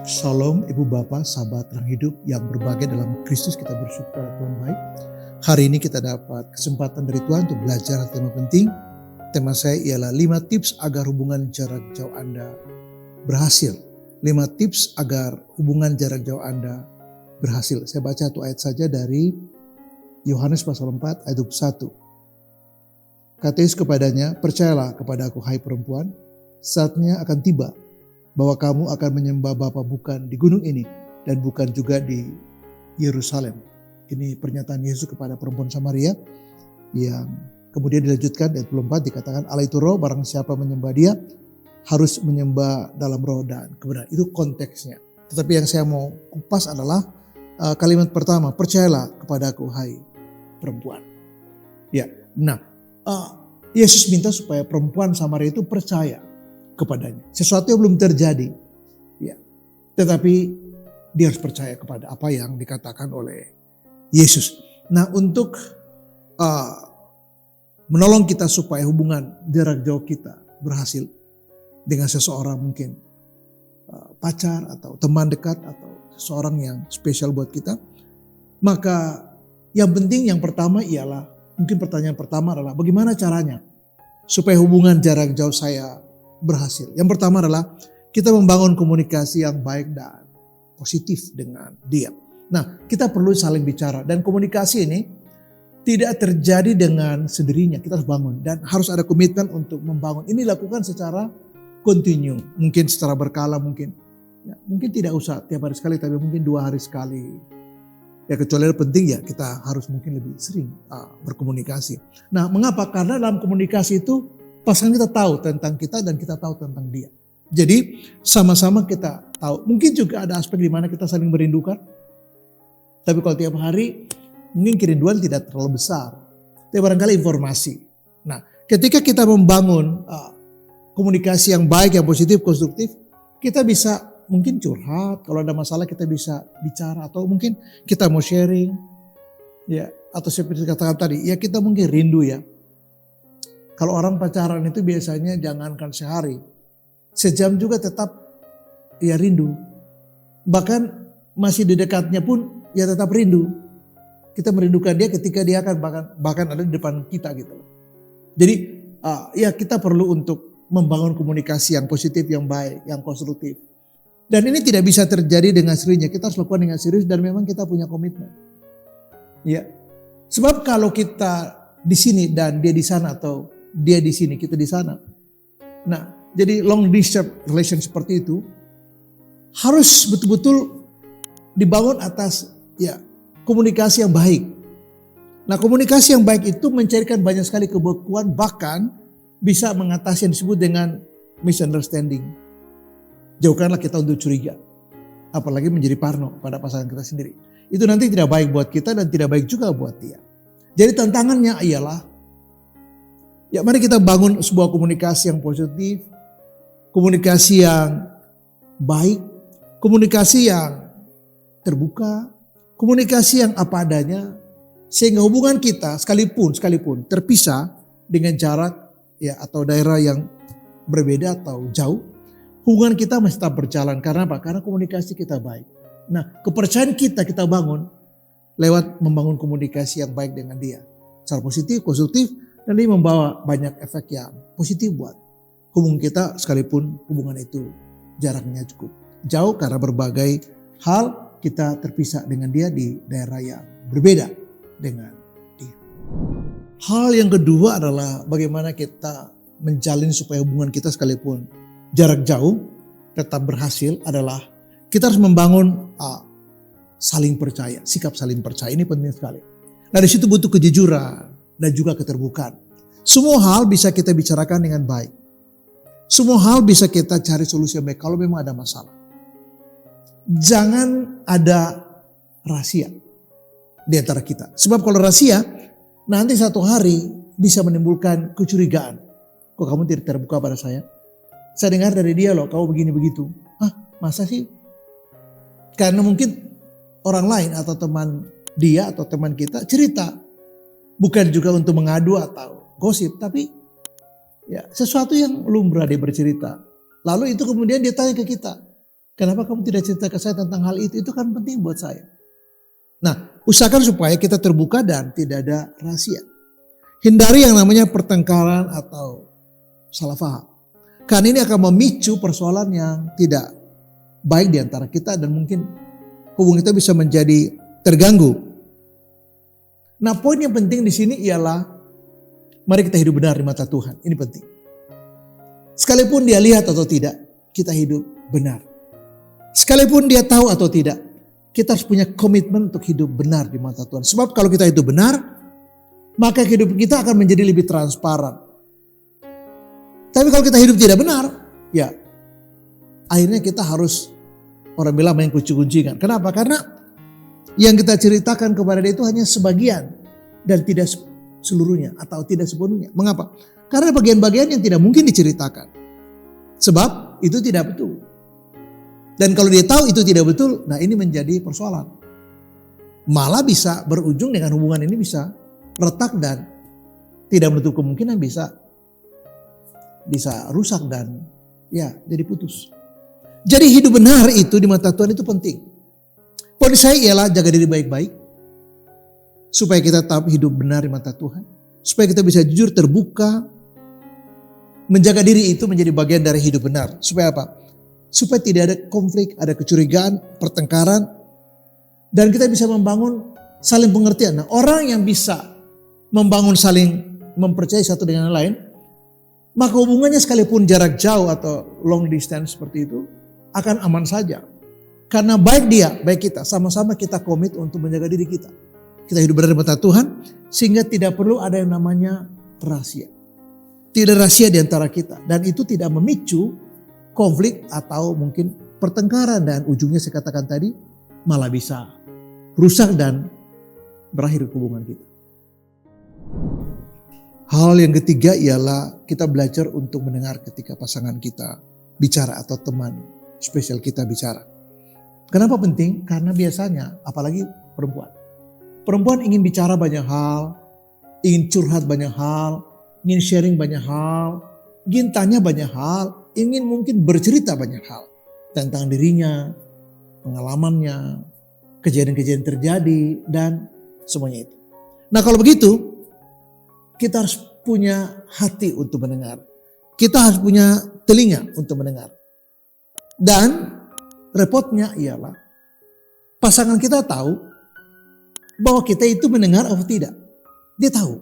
Shalom Ibu Bapak, sahabat terang hidup yang berbahagia dalam Kristus, kita bersyukur pada Tuhan baik. Hari ini kita dapat kesempatan dari Tuhan untuk belajar tema penting. Tema saya ialah 5 tips agar hubungan jarak jauh Anda berhasil. 5 tips agar hubungan jarak jauh Anda berhasil. Saya baca satu ayat saja dari Yohanes pasal 4 ayat 21. Kata Yesus kepadanya, percayalah kepada aku hai perempuan, saatnya akan tiba bahwa kamu akan menyembah Bapa bukan di gunung ini dan bukan juga di Yerusalem. Ini pernyataan Yesus kepada perempuan Samaria yang kemudian dilanjutkan ayat 24 dikatakan Allah itu roh, barang siapa menyembah dia harus menyembah dalam roh dan kebenaran. Itu konteksnya. Tetapi yang saya mau kupas adalah kalimat pertama, percayalah kepada aku hai perempuan. Ya, nah Yesus minta supaya perempuan Samaria itu percaya kepadanya. Sesuatu yang belum terjadi. Ya. Tetapi dia harus percaya kepada apa yang dikatakan oleh Yesus. Nah, untuk menolong kita supaya hubungan jarak jauh kita berhasil dengan seseorang, mungkin pacar atau teman dekat atau seseorang yang spesial buat kita, maka yang penting yang pertama ialah, mungkin pertanyaan pertama adalah bagaimana caranya supaya hubungan jarak jauh saya berhasil. Yang pertama adalah kita membangun komunikasi yang baik dan positif dengan dia. Nah, kita perlu saling bicara dan komunikasi ini tidak terjadi dengan sendirinya. Kita harus bangun dan harus ada komitmen untuk membangun. Ini lakukan secara kontinu, mungkin secara berkala, mungkin tidak usah tiap hari sekali, tapi mungkin 2 hari sekali. Ya kecuali penting ya kita harus mungkin lebih sering berkomunikasi. Nah, mengapa? Karena dalam komunikasi itu pasangan kita tahu tentang kita dan kita tahu tentang dia. Jadi sama-sama kita tahu. Mungkin juga ada aspek di mana kita saling merindukan. Tapi kalau tiap hari mungkin kerinduan tidak terlalu besar. Tapi barangkali informasi. Nah, ketika kita membangun komunikasi yang baik, yang positif, konstruktif, kita bisa mungkin curhat. Kalau ada masalah kita bisa bicara. Atau mungkin kita mau sharing. Ya, atau seperti katakan tadi, ya kita mungkin rindu ya. Kalau orang pacaran itu biasanya jangankan sehari, sejam juga tetap ya rindu. Bahkan masih di dekatnya pun ya tetap rindu. Kita merindukan dia ketika dia akan bahkan ada di depan kita gitu. Jadi ya kita perlu untuk membangun komunikasi yang positif, yang baik, yang konstruktif. Dan ini tidak bisa terjadi dengan sendirinya. Kita harus lakukan dengan serius dan memang kita punya komitmen. Ya, sebab kalau kita di sini dan dia di sana atau dia di sini, kita di sana. Nah, jadi long distance relation seperti itu harus betul-betul dibangun atas ya komunikasi yang baik. Nah, komunikasi yang baik itu mencarikan banyak sekali kebekuan, bahkan bisa mengatasi yang disebut dengan misunderstanding. Jauhkanlah kita untuk curiga, apalagi menjadi parno pada pasangan kita sendiri. Itu nanti tidak baik buat kita dan tidak baik juga buat dia. Jadi tantangannya ialah ya mari kita bangun sebuah komunikasi yang positif, komunikasi yang baik, komunikasi yang terbuka, komunikasi yang apa adanya, sehingga hubungan kita sekalipun terpisah dengan jarak ya atau daerah yang berbeda atau jauh, hubungan kita masih tetap berjalan. Karena apa? Karena komunikasi kita baik. Nah, kepercayaan kita bangun lewat membangun komunikasi yang baik dengan dia. Secara positif, konstruktif, dan ini membawa banyak efek yang positif buat hubungan kita sekalipun hubungan itu jaraknya cukup jauh karena berbagai hal kita terpisah dengan dia di daerah yang berbeda dengan dia. Hal yang kedua adalah bagaimana kita menjalin supaya hubungan kita sekalipun jarak jauh tetap berhasil adalah kita harus membangun saling percaya, sikap saling percaya. Ini penting sekali. Nah, di situ butuh kejujuran dan juga keterbukaan. Semua hal bisa kita bicarakan dengan baik. Semua hal bisa kita cari solusi yang baik kalau memang ada masalah. Jangan ada rahasia di antara kita. Sebab kalau rahasia, nanti satu hari bisa menimbulkan kecurigaan. Kok kamu tidak terbuka pada saya? Saya dengar dari dia loh, kamu begini begitu. Hah, masa sih? Karena mungkin orang lain atau teman dia atau teman kita cerita. Bukan juga untuk mengadu atau gosip, tapi ya sesuatu yang lumrah dia bercerita. Lalu itu kemudian dia tanya ke kita. Kenapa kamu tidak cerita ke saya tentang hal itu? Itu kan penting buat saya. Nah, usahakan supaya kita terbuka dan tidak ada rahasia. Hindari yang namanya pertengkaran atau salah paham. Karena ini akan memicu persoalan yang tidak baik di antara kita dan mungkin hubungan kita bisa menjadi terganggu. Nah, poin yang penting di sini ialah mari kita hidup benar di mata Tuhan. Ini penting. Sekalipun dia lihat atau tidak, kita hidup benar. Sekalipun dia tahu atau tidak, kita harus punya komitmen untuk hidup benar di mata Tuhan. Sebab kalau kita hidup benar, maka kehidupan kita akan menjadi lebih transparan. Tapi kalau kita hidup tidak benar, ya akhirnya kita harus, orang bilang main kunci-kuncikan. Kenapa? Karena yang kita ceritakan kepada dia itu hanya sebagian dan tidak seluruhnya atau tidak sepenuhnya. Mengapa? Karena bagian-bagian yang tidak mungkin diceritakan. Sebab itu tidak betul. Dan kalau dia tahu itu tidak betul, nah ini menjadi persoalan. Malah bisa berujung dengan hubungan ini bisa retak dan tidak menutup kemungkinan bisa rusak dan ya jadi putus. Jadi hidup benar itu di mata Tuhan itu penting. Poin saya ialah jaga diri baik-baik. Supaya kita tetap hidup benar di mata Tuhan. Supaya kita bisa jujur, terbuka. Menjaga diri itu menjadi bagian dari hidup benar. Supaya apa? Supaya tidak ada konflik, ada kecurigaan, pertengkaran. Dan kita bisa membangun saling pengertian. Nah, orang yang bisa membangun saling mempercayai satu dengan yang lain, maka hubungannya sekalipun jarak jauh atau long distance seperti itu akan aman saja. Karena baik dia, baik kita, sama-sama kita komit untuk menjaga diri kita. Kita hidup benar di mata Tuhan sehingga tidak perlu ada yang namanya rahasia. Tidak rahasia di antara kita dan itu tidak memicu konflik atau mungkin pertengkaran dan ujungnya saya katakan tadi malah bisa rusak dan berakhir hubungan kita. Hal yang ketiga ialah kita belajar untuk mendengar ketika pasangan kita bicara atau teman spesial kita bicara. Kenapa penting? Karena biasanya apalagi perempuan. Perempuan ingin bicara banyak hal, ingin curhat banyak hal, ingin sharing banyak hal, ingin tanya banyak hal, ingin mungkin bercerita banyak hal tentang dirinya, pengalamannya, kejadian-kejadian terjadi dan semuanya itu. Nah kalau begitu, kita harus punya hati untuk mendengar. Kita harus punya telinga untuk mendengar. Dan repotnya ialah pasangan kita tahu bahwa kita itu mendengar atau tidak. Dia tahu.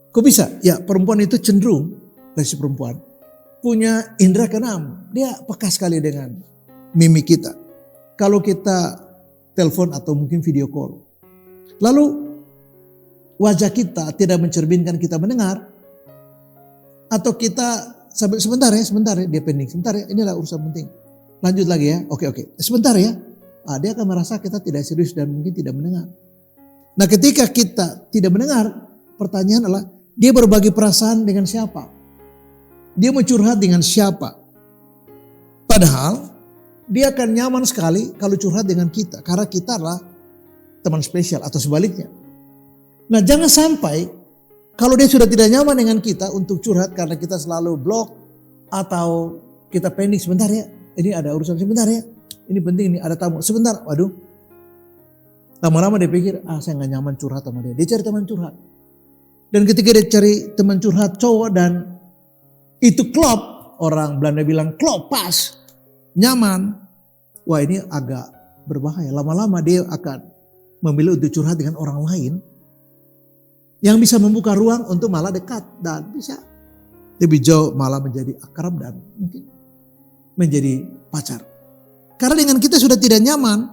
Kok bisa? Ya perempuan itu cenderung dari si perempuan punya indera keenam. Dia peka sekali dengan mimik kita. Kalau kita telepon atau mungkin video call. Lalu wajah kita tidak mencerminkan kita mendengar. Atau kita sebentar ya dia pending. Sebentar ya inilah urusan penting. Lanjut lagi ya. Oke. Sebentar ya. Dia akan merasa kita tidak serius dan mungkin tidak mendengar. Nah ketika kita tidak mendengar. Pertanyaan adalah dia berbagi perasaan dengan siapa? Dia mau curhat dengan siapa? Padahal dia akan nyaman sekali kalau curhat dengan kita. Karena kita adalah teman spesial atau sebaliknya. Nah jangan sampai kalau dia sudah tidak nyaman dengan kita untuk curhat karena kita selalu blok. Atau kita pending sebentar ya. Ini ada urusan sebentar ya. Ini penting, ini ada tamu. Sebentar, waduh. Lama-lama dia pikir, saya gak nyaman curhat sama dia. Dia cari teman curhat. Dan ketika dia cari teman curhat cowok dan itu klop, orang Belanda bilang klop, pas, nyaman. Wah ini agak berbahaya. Lama-lama dia akan memilih untuk curhat dengan orang lain yang bisa membuka ruang untuk malah dekat dan bisa lebih jauh malah menjadi akrab dan mungkin menjadi pacar. Karena dengan kita sudah tidak nyaman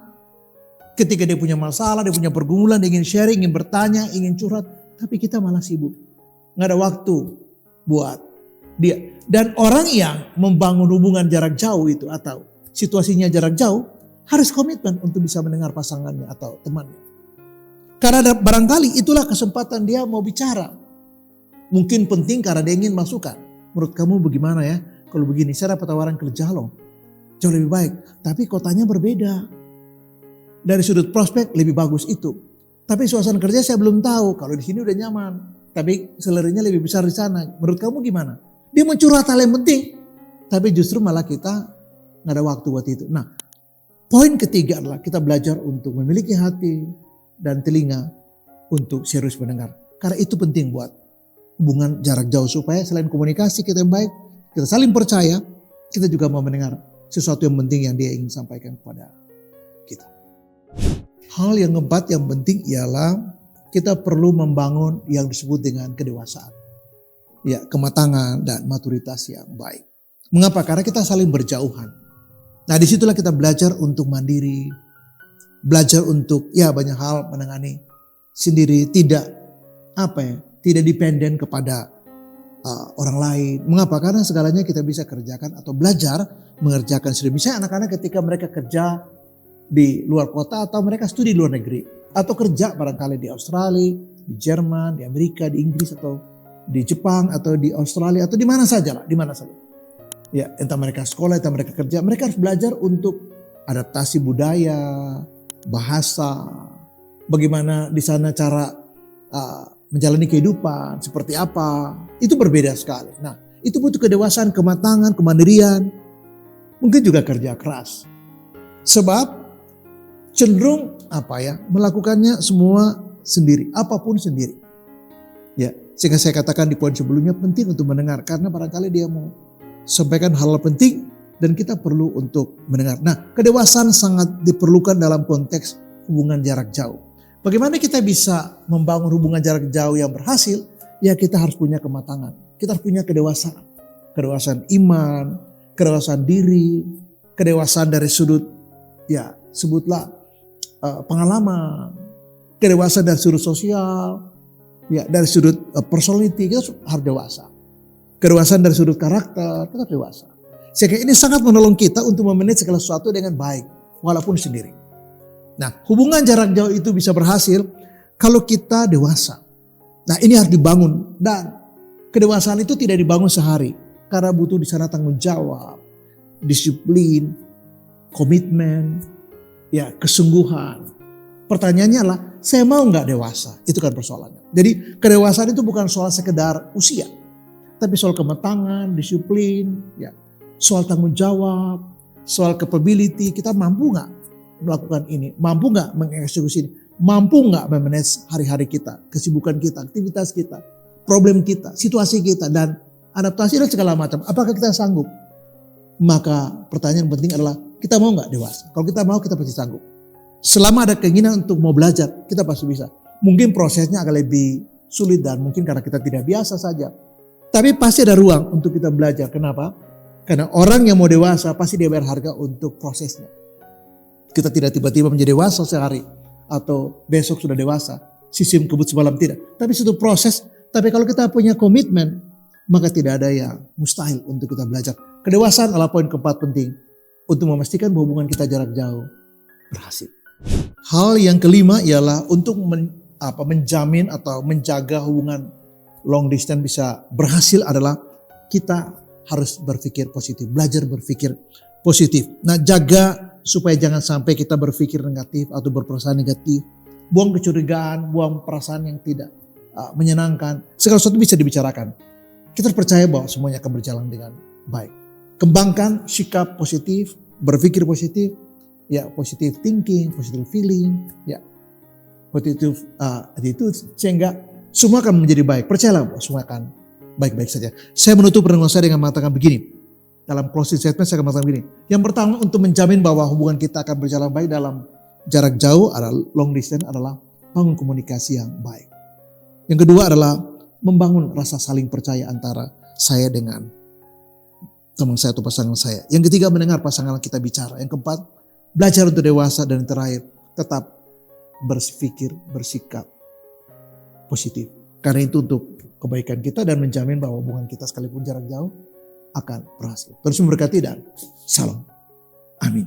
ketika dia punya masalah, dia punya pergumulan, dia ingin sharing, ingin bertanya, ingin curhat, tapi kita malah sibuk. Nggak ada waktu buat dia. Dan orang yang membangun hubungan jarak jauh itu atau situasinya jarak jauh harus komitmen untuk bisa mendengar pasangannya atau temannya. Karena barangkali itulah kesempatan dia mau bicara. Mungkin penting karena dia ingin masukan. Menurut kamu bagaimana ya? Kalau begini saya dapat tawaran kerja loh. Jauh lebih baik. Tapi kotanya berbeda. Dari sudut prospek lebih bagus itu. Tapi suasana kerja saya belum tahu. Kalau di sini udah nyaman. Tapi salary-nya lebih besar di sana. Menurut kamu gimana? Dia mencurhat hal yang penting. Tapi justru malah kita nggak ada waktu buat itu. Nah, poin ketiga adalah kita belajar untuk memiliki hati dan telinga untuk serius mendengar. Karena itu penting buat hubungan jarak jauh, supaya selain komunikasi kita yang baik, kita saling percaya, kita juga mau mendengar sesuatu yang penting yang dia ingin sampaikan kepada kita. Hal yang keempat yang penting ialah kita perlu membangun yang disebut dengan kedewasaan. Ya, kematangan dan maturitas yang baik. Mengapa? Karena kita saling berjauhan. Nah, disitulah kita belajar untuk mandiri, belajar untuk banyak hal menangani sendiri, tidak dependen kepada orang lain. Mengapa? Karena segalanya kita bisa kerjakan atau belajar mengerjakan sendiri. Misalnya anak-anak ketika mereka kerja di luar kota atau mereka studi di luar negeri, atau kerja barangkali di Australia, di Jerman, di Amerika, di Inggris, atau di Jepang, atau di Australia, atau di mana saja lah, di mana saja. Ya, entah mereka sekolah, entah mereka kerja, mereka harus belajar untuk adaptasi budaya, bahasa, bagaimana di sana cara menjalani kehidupan, seperti apa, itu berbeda sekali. Nah, itu butuh kedewasaan, kematangan, kemandirian, mungkin juga kerja keras. Sebab cenderung melakukannya semua sendiri, apapun sendiri. Ya, sehingga saya katakan di poin sebelumnya penting untuk mendengar, karena barangkali dia mau sampaikan hal penting dan kita perlu untuk mendengar. Nah, kedewasaan sangat diperlukan dalam konteks hubungan jarak jauh. Bagaimana kita bisa membangun hubungan jarak jauh yang berhasil? Ya, kita harus punya kematangan. Kita harus punya kedewasaan. Kedewasaan iman, kedewasaan diri, kedewasaan dari sudut, sebutlah pengalaman, kedewasaan dari sudut sosial, dari sudut personality, kita harus dewasa. Kedewasaan dari sudut karakter, kita harus dewasa. Sehingga ini sangat menolong kita untuk memanage segala sesuatu dengan baik, walaupun sendiri. Nah, hubungan jarak jauh itu bisa berhasil kalau kita dewasa. Nah, ini harus dibangun, dan kedewasaan itu tidak dibangun sehari, karena butuh di sana tanggung jawab, disiplin, komitmen, kesungguhan. Pertanyaannya adalah, saya mau nggak dewasa? Itu kan persoalannya. Jadi kedewasaan itu bukan soal sekedar usia, tapi soal kematangan, disiplin, soal tanggung jawab, soal capability. Kita mampu nggak melakukan ini? Mampu nggak mengeksekusi ini? Mampu nggak memanage hari-hari kita, kesibukan kita, aktivitas kita, problem kita, situasi kita, dan adaptasi dan segala macam. Apakah kita sanggup? Maka pertanyaan penting adalah, kita mau nggak dewasa? Kalau kita mau, kita pasti sanggup. Selama ada keinginan untuk mau belajar, kita pasti bisa. Mungkin prosesnya akan lebih sulit dan mungkin karena kita tidak biasa saja. Tapi pasti ada ruang untuk kita belajar. Kenapa? Karena orang yang mau dewasa pasti dia bayar harga untuk prosesnya. Kita tidak tiba-tiba menjadi dewasa sehari atau besok sudah dewasa. Sistem kebut semalam, tidak. Tapi suatu proses. Tapi kalau kita punya komitmen, maka tidak ada yang mustahil untuk kita belajar. Kedewasaan adalah poin keempat penting untuk memastikan hubungan kita jarak jauh berhasil. Hal yang kelima ialah untuk menjamin atau menjaga hubungan long distance bisa berhasil adalah kita harus berpikir positif, belajar berpikir positif. Nah, jaga supaya jangan sampai kita berpikir negatif atau berperasaan negatif, buang kecurigaan, buang perasaan yang tidak menyenangkan. Segala sesuatu bisa dibicarakan. Kita harus percaya bahwa semuanya akan berjalan dengan baik. Kembangkan sikap positif, berpikir positif, positive thinking, positive feeling, positive attitude, sehingga semua akan menjadi baik. Percayalah bahwa semua akan baik-baik saja. Saya menutup renungan saya dengan mengatakan begini. Dalam closing statement saya akan mengatakan begini. Yang pertama, untuk menjamin bahwa hubungan kita akan berjalan baik dalam jarak jauh adalah long distance, adalah bangun komunikasi yang baik. Yang kedua adalah membangun rasa saling percaya antara saya dengan teman saya atau pasangan saya. Yang ketiga, mendengar pasangan kita bicara. Yang keempat, belajar untuk dewasa. Dan yang terakhir, tetap berpikir, bersikap positif. Karena itu untuk kebaikan kita dan menjamin bahwa hubungan kita sekalipun jarak jauh akan berhasil. Terus memberkati dan salam. Amin.